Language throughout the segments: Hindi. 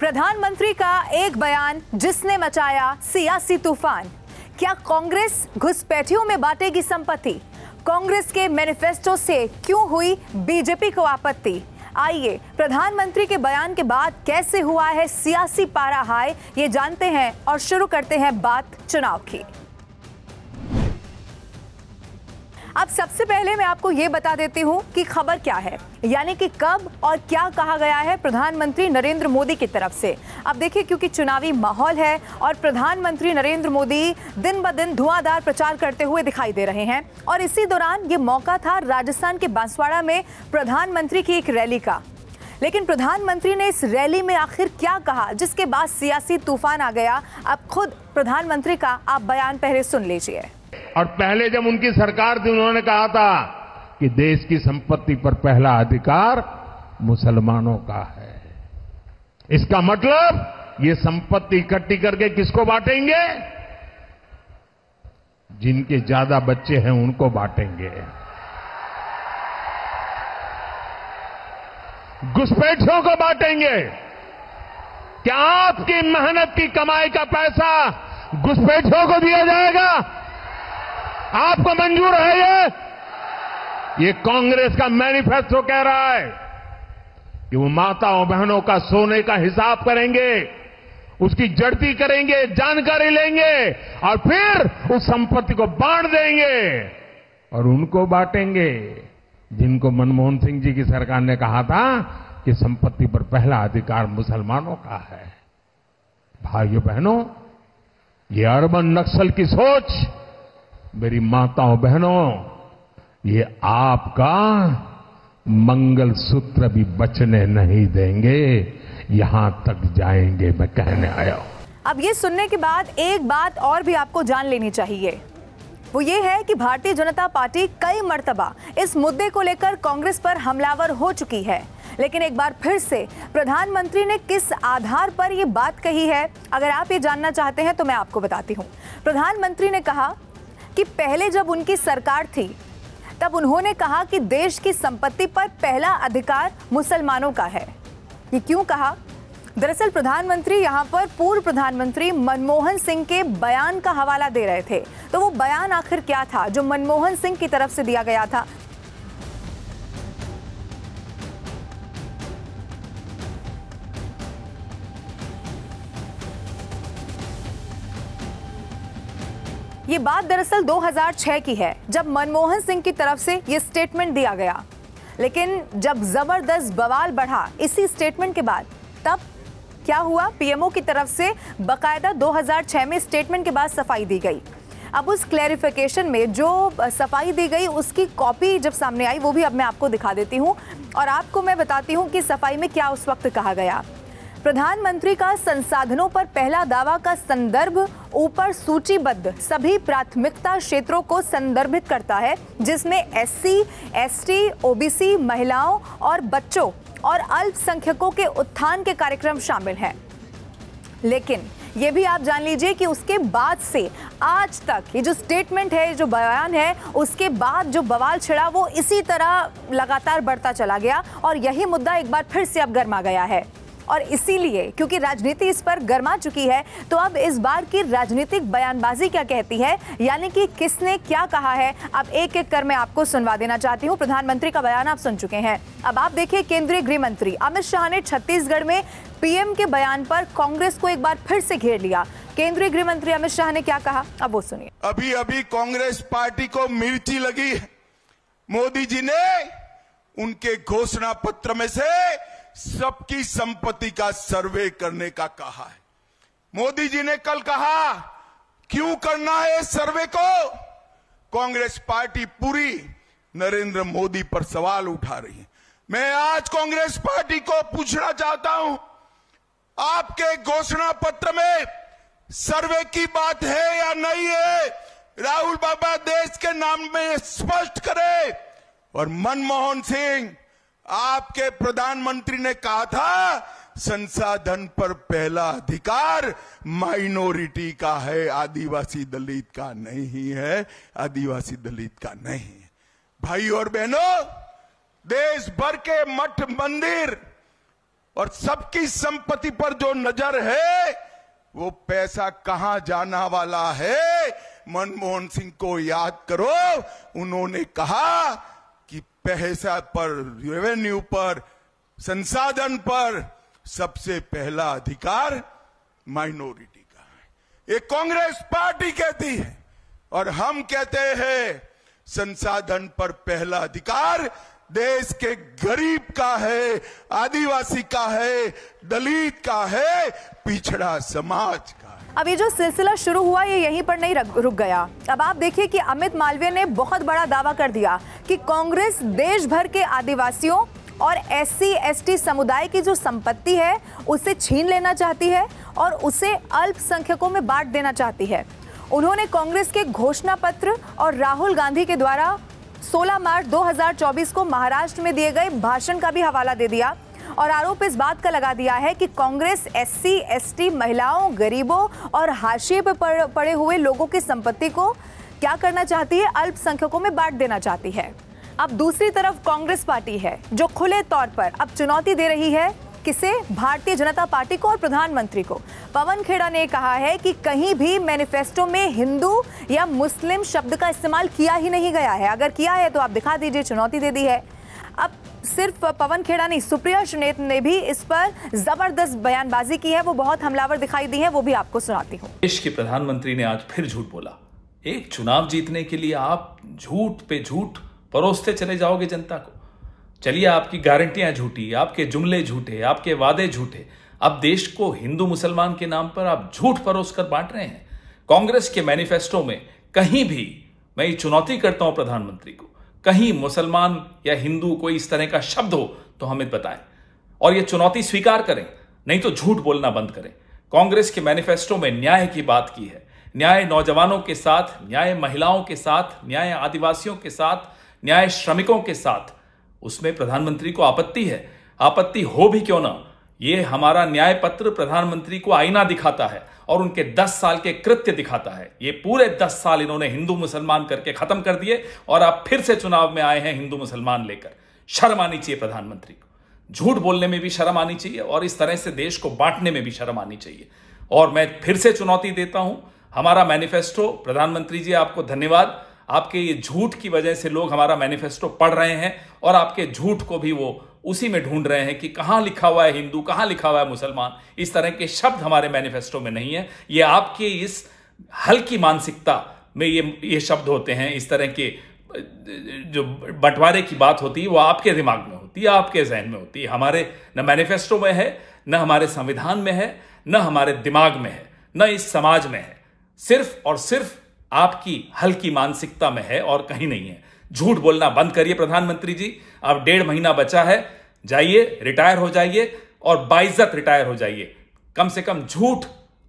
प्रधानमंत्री का एक बयान जिसने मचाया सियासी तूफान। क्या कांग्रेस घुसपैठियों में बांटेगी संपत्ति? कांग्रेस के मैनिफेस्टो से क्यों हुई बीजेपी को आपत्ति? आइए प्रधानमंत्री के बयान के बाद कैसे हुआ है सियासी पारा हाय, ये जानते हैं और शुरू करते हैं बात चुनाव की। अब सबसे पहले मैं आपको ये बता देती हूँ कि खबर क्या है, यानी कि कब और क्या कहा गया है प्रधानमंत्री नरेंद्र मोदी की तरफ से। अब देखिए, क्योंकि चुनावी माहौल है और प्रधानमंत्री नरेंद्र मोदी दिन ब दिन धुआंधार प्रचार करते हुए दिखाई दे रहे हैं और इसी दौरान ये मौका था राजस्थान के बांसवाड़ा में प्रधानमंत्री की एक रैली का। लेकिन प्रधानमंत्री ने इस रैली में आखिर क्या कहा, जिसके बाद सियासी तूफान आ गया। अब खुद प्रधानमंत्री का आप बयान पहले सुन लीजिए। और पहले जब उनकी सरकार थी, उन्होंने कहा था कि देश की संपत्ति पर पहला अधिकार मुसलमानों का है। इसका मतलब ये संपत्ति इकट्ठी करके किसको बांटेंगे? जिनके ज्यादा बच्चे हैं उनको बांटेंगे। घुसपैठियों को बांटेंगे। क्या आपकी मेहनत की कमाई का पैसा घुसपैठियों को दिया जाएगा? आपको मंजूर है? ये कांग्रेस का मैनिफेस्टो कह रहा है कि वो माताओं बहनों का सोने का हिसाब करेंगे, उसकी जड़ती करेंगे, जानकारी लेंगे और फिर उस संपत्ति को बांट देंगे। और उनको बांटेंगे जिनको मनमोहन सिंह जी की सरकार ने कहा था कि संपत्ति पर पहला अधिकार मुसलमानों का है। भाइयों बहनों, ये अर्बन नक्सल की सोच, मेरी माताओं बहनों, ये आपका मंगलसूत्र भी बचने नहीं देंगे, यहां तक जाएंगे, मैं कहने आया हूं। अब ये सुनने के बाद एक बात और भी आपको जान लेनी चाहिए, वो ये है कि भारतीय जनता पार्टी कई मर्तबा इस मुद्दे को लेकर कांग्रेस पर हमलावर हो चुकी है। लेकिन एक बार फिर से प्रधानमंत्री ने किस आधार पर ये बात कही है, अगर आप ये जानना चाहते हैं तो मैं आपको बताती हूँ। प्रधानमंत्री ने कहा कि पहले जब उनकी सरकार थी तब उन्होंने कहा कि देश की संपत्ति पर पहला अधिकार मुसलमानों का है। ये क्यों कहा? दरअसल प्रधानमंत्री यहां पर पूर्व प्रधानमंत्री मनमोहन सिंह के बयान का हवाला दे रहे थे। तो वो बयान आखिर क्या था जो मनमोहन सिंह की तरफ से दिया गया था? ये बात दरअसल 2006 की है, जब मनमोहन सिंह की तरफ से ये स्टेटमेंट दिया गया। लेकिन जब जबरदस्त बवाल बढ़ा इसी स्टेटमेंट के बाद, तब क्या हुआ? पीएमओ की तरफ से बकायदा 2006 में स्टेटमेंट के बाद सफाई दी गई। अब उस क्लैरिफिकेशन में जो सफाई दी गई उसकी कॉपी जब सामने आई, वो भी अब मैं आपको दिखा देती हूँ और आपको मैं बताती हूँ कि सफाई में क्या उस वक्त कहा गया। प्रधानमंत्री का संसाधनों पर पहला दावा का संदर्भ ऊपर सूचीबद्ध सभी प्राथमिकता क्षेत्रों को संदर्भित करता है, जिसमें एससी, एसटी, ओबीसी, महिलाओं और बच्चों और अल्पसंख्यकों के उत्थान के कार्यक्रम शामिल हैं। लेकिन ये भी आप जान लीजिए कि उसके बाद से आज तक ये जो स्टेटमेंट है, जो बयान है, उसके बाद जो बवाल छिड़ा वो इसी तरह लगातार बढ़ता चला गया और यही मुद्दा एक बार फिर से अब गर्मा गया है। और इसीलिए क्योंकि राजनीति इस पर गर्मा चुकी है, तो अब इस बार की राजनीतिक बयानबाजी क्या कहती है, यानी कि किसने क्या कहा है, अब एक एक कर मैं आपको सुनवा देना चाहती हूँ। प्रधानमंत्री का बयान आप सुन चुके हैं। अब आप देखिए, केंद्रीय गृह मंत्री अमित शाह ने छत्तीसगढ़ में पीएम के बयान पर कांग्रेस को एक बार फिर से घेर लिया। केंद्रीय गृह मंत्री अमित शाह ने क्या कहा, अब वो सुनिए। अभी अभी कांग्रेस पार्टी को मिर्ची लगी है। मोदी जी ने उनके घोषणा पत्र में से सबकी संपत्ति का सर्वे करने का कहा है। मोदी जी ने कल कहा, क्यों करना है इस सर्वे को? कांग्रेस पार्टी पूरी नरेंद्र मोदी पर सवाल उठा रही है। मैं आज कांग्रेस पार्टी को पूछना चाहता हूं, आपके घोषणा पत्र में सर्वे की बात है या नहीं है? राहुल बाबा देश के नाम में स्पष्ट करे। और मनमोहन सिंह, आपके प्रधानमंत्री ने कहा था संसाधन पर पहला अधिकार माइनॉरिटी का है, आदिवासी दलित का नहीं है, आदिवासी दलित का नहीं है। भाई और बहनों, देश भर के मठ मंदिर और सबकी संपत्ति पर जो नजर है वो पैसा कहां जाना वाला है। मनमोहन सिंह को याद करो, उन्होंने कहा कि पैसा पर, रेवेन्यू पर, संसाधन पर सबसे पहला अधिकार माइनॉरिटी का है। ये कांग्रेस पार्टी कहती है और हम कहते हैं संसाधन पर पहला अधिकार देश के गरीब का है, आदिवासी का है, दलित का है, पिछड़ा समाज का है। अब ये जो सिलसिला शुरू हुआ ये यहीं पर नहीं रुक गया। अब आप देखिए कि अमित मालवीय ने बहुत बड़ा दावा कर दिया कि कांग्रेस देश भर के आदिवासियों और SC/ST समुदाय की जो संपत्ति है उसे छीन लेना चाहती है और उसे अल्पसंख्यकों में बांट देना चाहती है। उन्होंने कांग्रेस के घोषणा पत्र और राहुल गांधी के द्वारा 16 मार्च 2024 को महाराष्ट्र में दिए गए भाषण का भी हवाला दे दिया और आरोप इस बात का लगा दिया है कि कांग्रेस SC/ST महिलाओं, गरीबों और हाशिए पर पड़े हुए लोगों की संपत्ति को क्या करना चाहती है, अल्पसंख्यकों में बांट देना चाहती है। अब दूसरी तरफ कांग्रेस पार्टी है जो खुले तौर पर अब चुनौती दे रही है किसे, भारतीय जनता पार्टी को और प्रधानमंत्री को। पवन खेड़ा ने कहा है कि कहीं भी मैनिफेस्टो में हिंदू या मुस्लिम शब्द का इस्तेमाल किया ही नहीं गया है, अगर किया है तो आप दिखा दीजिए, चुनौती दे दी है। अब सिर्फ पवन खेड़ा नहीं, सुप्रिया सुलेह ने भी इस पर जबरदस्त बयानबाजी की है, वो बहुत हमलावर दिखाई दी है, वो भी आपको सुनाती हूँ। देश के प्रधानमंत्री ने आज फिर झूठ बोला। एक चुनाव जीतने के लिए आप झूठ पे झूठ परोसते चले जाओगे जनता को। चलिए, आपकी गारंटियां झूठी, आपके जुमले झूठे, आपके वादे झूठे। अब देश को हिंदू मुसलमान के नाम पर आप झूठ परोस कर बांट रहे हैं। कांग्रेस के मैनिफेस्टो में कहीं भी, मैं ये चुनौती करता हूं प्रधानमंत्री को, कहीं मुसलमान या हिंदू कोई इस तरह का शब्द हो तो हमें बताएं और ये चुनौती स्वीकार करें, नहीं तो झूठ बोलना बंद करें। कांग्रेस के मैनिफेस्टो में न्याय की बात की है, न्याय नौजवानों के साथ, न्याय महिलाओं के साथ, न्याय आदिवासियों के साथ, न्याय श्रमिकों के साथ। उसमें प्रधानमंत्री को आपत्ति है। आपत्ति हो भी क्यों ना, ये हमारा न्याय पत्र प्रधानमंत्री को आईना दिखाता है और उनके 10 साल के कृत्य दिखाता है। ये पूरे 10 साल इन्होंने हिंदू मुसलमान करके खत्म कर दिए और आप फिर से चुनाव में आए हैं हिंदू मुसलमान लेकर। शर्म आनी चाहिए प्रधानमंत्री को। झूठ बोलने में भी शर्म आनी चाहिए और इस तरह से देश को बांटने में भी शर्म आनी चाहिए। और मैं फिर से चुनौती देता हूं, हमारा मैनिफेस्टो, प्रधानमंत्री जी आपको धन्यवाद। आपके ये झूठ की वजह से लोग हमारा मैनिफेस्टो पढ़ रहे हैं और आपके झूठ को भी वो उसी में ढूंढ रहे हैं कि कहां लिखा हुआ है हिंदू, कहां लिखा हुआ है मुसलमान। इस तरह के शब्द हमारे मैनिफेस्टो में नहीं है। ये आपके इस हल्की मानसिकता में ये शब्द होते हैं। इस तरह के जो बंटवारे की बात होती है वो आपके दिमाग में होती है, आपके जहन में होती है। हमारे न मैनिफेस्टो में है, न हमारे संविधान में है, न हमारे दिमाग में है, न इस समाज में है। सिर्फ और सिर्फ आपकी हल्की मानसिकता में है और कहीं नहीं है। झूठ बोलना बंद करिए प्रधानमंत्री जी। अब 1.5 महीना बचा है, जाइए, रिटायर हो जाइए और बाइज्जत रिटायर हो जाइए। कम से कम झूठ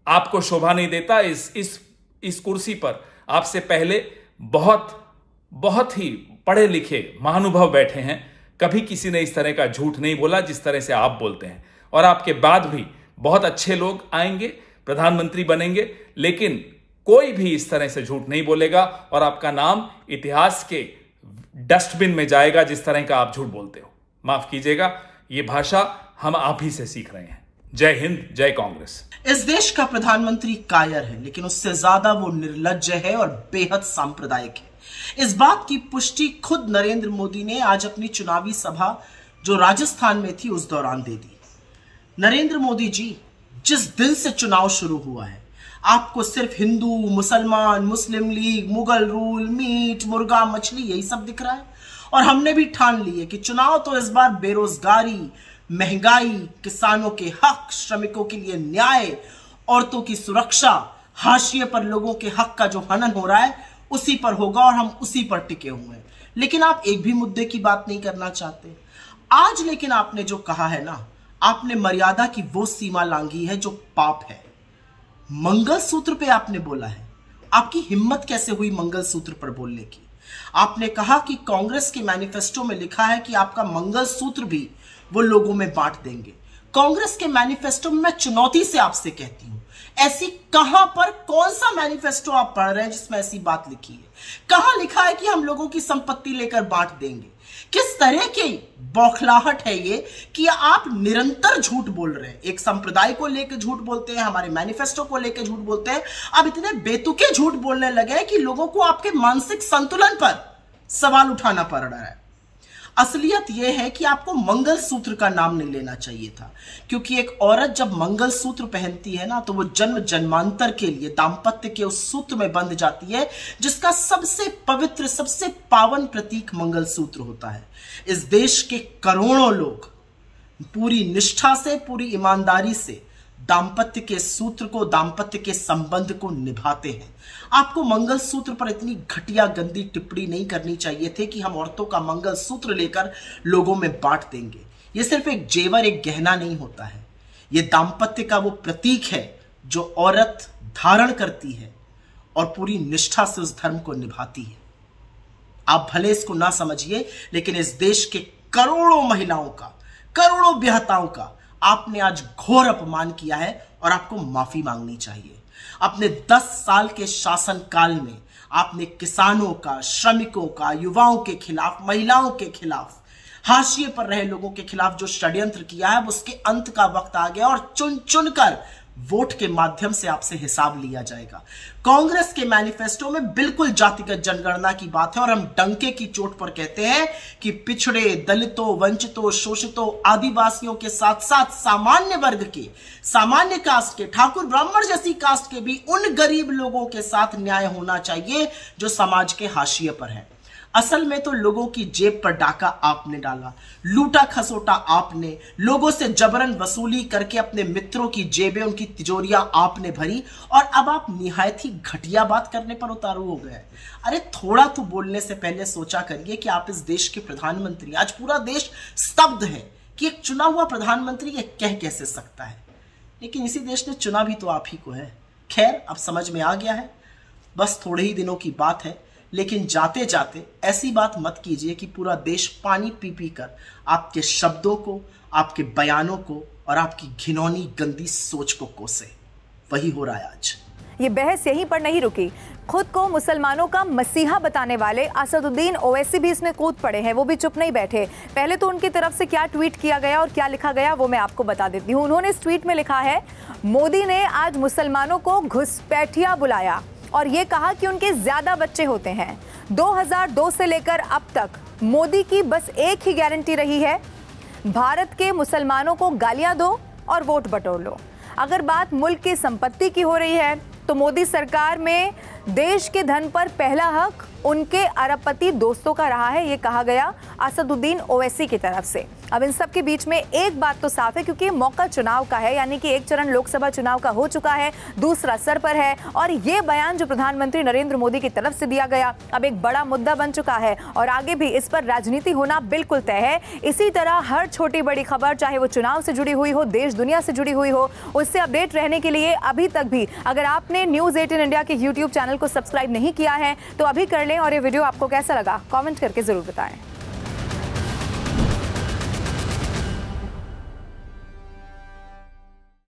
आपको शोभा नहीं देता। इस कुर्सी पर आपसे पहले बहुत ही पढ़े लिखे महानुभाव बैठे हैं। कभी किसी ने इस तरह का झूठ नहीं बोला जिस तरह से आप बोलते हैं। और आपके बाद भी बहुत अच्छे लोग आएंगे, प्रधानमंत्री बनेंगे, लेकिन कोई भी इस तरह से झूठ नहीं बोलेगा और आपका नाम इतिहास के डस्टबिन में जाएगा जिस तरह का आप झूठ बोलते हो। माफ कीजिएगा, ये भाषा हम आप ही से सीख रहे हैं। जय हिंद, जय कांग्रेस। इस देश का प्रधानमंत्री कायर है, लेकिन उससे ज्यादा वो निर्लज्ज है और बेहद सांप्रदायिक है। इस बात की पुष्टि खुद नरेंद्र मोदी ने आज अपनी चुनावी सभा जो राजस्थान में थी उस दौरान दे दी। नरेंद्र मोदी जी, जिस दिन से चुनाव शुरू हुआ है आपको सिर्फ हिंदू, मुसलमान, मुस्लिम लीग, मुगल रूल, मीट, मुर्गा, मछली यही सब दिख रहा है। और हमने भी ठान ली है कि चुनाव तो इस बार बेरोजगारी, महंगाई, किसानों के हक, श्रमिकों के लिए न्याय, औरतों की सुरक्षा, हाशिए पर लोगों के हक का जो हनन हो रहा है उसी पर होगा और हम उसी पर टिके हुए हैं। लेकिन आप एक भी मुद्दे की बात नहीं करना चाहते आज। लेकिन आपने जो कहा है ना, आपने मर्यादा की वो सीमा लांघी है जो पाप है। मंगलसूत्र पे आपने बोला है। आपकी हिम्मत कैसे हुई मंगलसूत्र पर बोलने की? आपने कहा कि कांग्रेस के मैनिफेस्टो में लिखा है कि आपका मंगलसूत्र भी वो लोगों में बांट देंगे। कांग्रेस के मैनिफेस्टो में मैं चुनौती से आपसे कहती हूं, ऐसी कहां पर कौन सा मैनिफेस्टो आप पढ़ रहे हैं जिसमें ऐसी बात लिखी है? कहां लिखा है कि हम लोगों की संपत्ति लेकर बांट देंगे? किस तरह की बौखलाहट है ये कि आप निरंतर झूठ बोल रहे हैं। एक संप्रदाय को लेकर झूठ बोलते हैं, हमारे मैनिफेस्टो को लेकर झूठ बोलते हैं, अब इतने बेतुके झूठ बोलने लगे हैं कि लोगों को आपके मानसिक संतुलन पर सवाल उठाना पड़ रहा है। असलियत यह है कि आपको मंगलसूत्र का नाम नहीं लेना चाहिए था, क्योंकि एक औरत जब मंगलसूत्र पहनती है ना, तो वो जन्म जन्मांतर के लिए दाम्पत्य के उस सूत्र में बंध जाती है, जिसका सबसे पवित्र, सबसे पावन प्रतीक मंगलसूत्र होता है। इस देश के करोड़ों लोग पूरी निष्ठा से, पूरी ईमानदारी से दाम्पत्य के सूत्र को, दाम्पत्य के संबंध को निभाते हैं। आपको मंगलसूत्र पर इतनी घटिया गंदी टिप्पणी नहीं करनी चाहिए थी कि हम औरतों का मंगलसूत्र लेकर लोगों में बांट देंगे। यह सिर्फ एक जेवर, एक गहना नहीं होता है, यह दाम्पत्य का वो प्रतीक है जो औरत धारण करती है और पूरी निष्ठा से उस धर्म को निभाती है। आप भले इसको ना समझिए, लेकिन इस देश के करोड़ों महिलाओं का, करोड़ों ब्याहताओं का आपने आज घोर अपमान किया है और आपको माफी मांगनी चाहिए। अपने 10 साल के शासन काल में आपने किसानों का, श्रमिकों का, युवाओं के खिलाफ, महिलाओं के खिलाफ, हाशिए पर रहे लोगों के खिलाफ जो षड्यंत्र किया है, उसके अंत का वक्त आ गया और चुन चुन कर वोट के माध्यम से आपसे हिसाब लिया जाएगा। कांग्रेस के मैनिफेस्टो में बिल्कुल जातिगत जनगणना की बात है और हम डंके की चोट पर कहते हैं कि पिछड़े, दलितों, वंचितों, शोषितों, आदिवासियों के साथ साथ सामान्य वर्ग के, सामान्य कास्ट के, ठाकुर ब्राह्मण जैसी कास्ट के भी उन गरीब लोगों के साथ न्याय होना चाहिए जो समाज के हाशिए पर है। असल में तो लोगों की जेब पर डाका आपने डाला, लूटा खसोटा आपने, लोगों से जबरन वसूली करके अपने मित्रों की जेबें, उनकी तिजोरियां आपने भरी और अब आप निहायत ही घटिया बात करने पर उतारू हो गए। अरे थोड़ा तो बोलने से पहले सोचा करिए कि आप इस देश के प्रधानमंत्री। आज पूरा देश स्तब्ध है कि एक चुना हुआ प्रधानमंत्री ये कह कैसे सकता है, लेकिन इसी देश ने चुना भी तो आप ही को है। खैर, अब समझ में आ गया है, बस थोड़े ही दिनों की बात है, लेकिन जाते जाते ऐसी बात मत कीजिए कि पूरा देश पानी पी पी कर आपके शब्दों को, आपके बयानों को और आपकी घिनौनी गंदी सोच को कोसे। वही हो रहा है आज। ये बहस यहीं पर नहीं रुकी। खुद को मुसलमानों का मसीहा बताने वाले असदुद्दीन ओवैसी भी इसमें कूद पड़े हैं, वो भी चुप नहीं बैठे। पहले तो उनकी तरफ से क्या ट्वीट किया गया और क्या लिखा गया वो मैं आपको बता देती हूँ। उन्होंने इस ट्वीट में लिखा है, मोदी ने आज मुसलमानों को घुसपैठिया बुलाया और ये कहा कि उनके ज्यादा बच्चे होते हैं। 2002 से लेकर अब तक मोदी की बस एक ही गारंटी रही है, भारत के मुसलमानों को गालियां दो और वोट बटोर लो। अगर बात मुल्क की संपत्ति की हो रही है तो मोदी सरकार में देश के धन पर पहला हक उनके अरबपति दोस्तों का रहा है, ये कहा गया असदुद्दीन ओवैसी की तरफ से। अब इन सब के बीच में एक बात तो साफ है, क्योंकि मौका चुनाव का है, यानी कि एक चरण लोकसभा चुनाव का हो चुका है, दूसरा सर पर है और ये बयान जो प्रधानमंत्री नरेंद्र मोदी की तरफ से दिया गया अब एक बड़ा मुद्दा बन चुका है और आगे भी इस पर राजनीति होना बिल्कुल तय है। इसी तरह हर छोटी बड़ी खबर, चाहे वो चुनाव से जुड़ी हुई हो, देश दुनिया से जुड़ी हुई हो, उससे अपडेट रहने के लिए अभी तक भी अगर आपने न्यूज़ 18 इंडिया के यूट्यूब चैनल को सब्सक्राइब नहीं किया है तो अभी कर लें। और ये वीडियो आपको कैसा लगा कमेंट करके जरूर बताएं।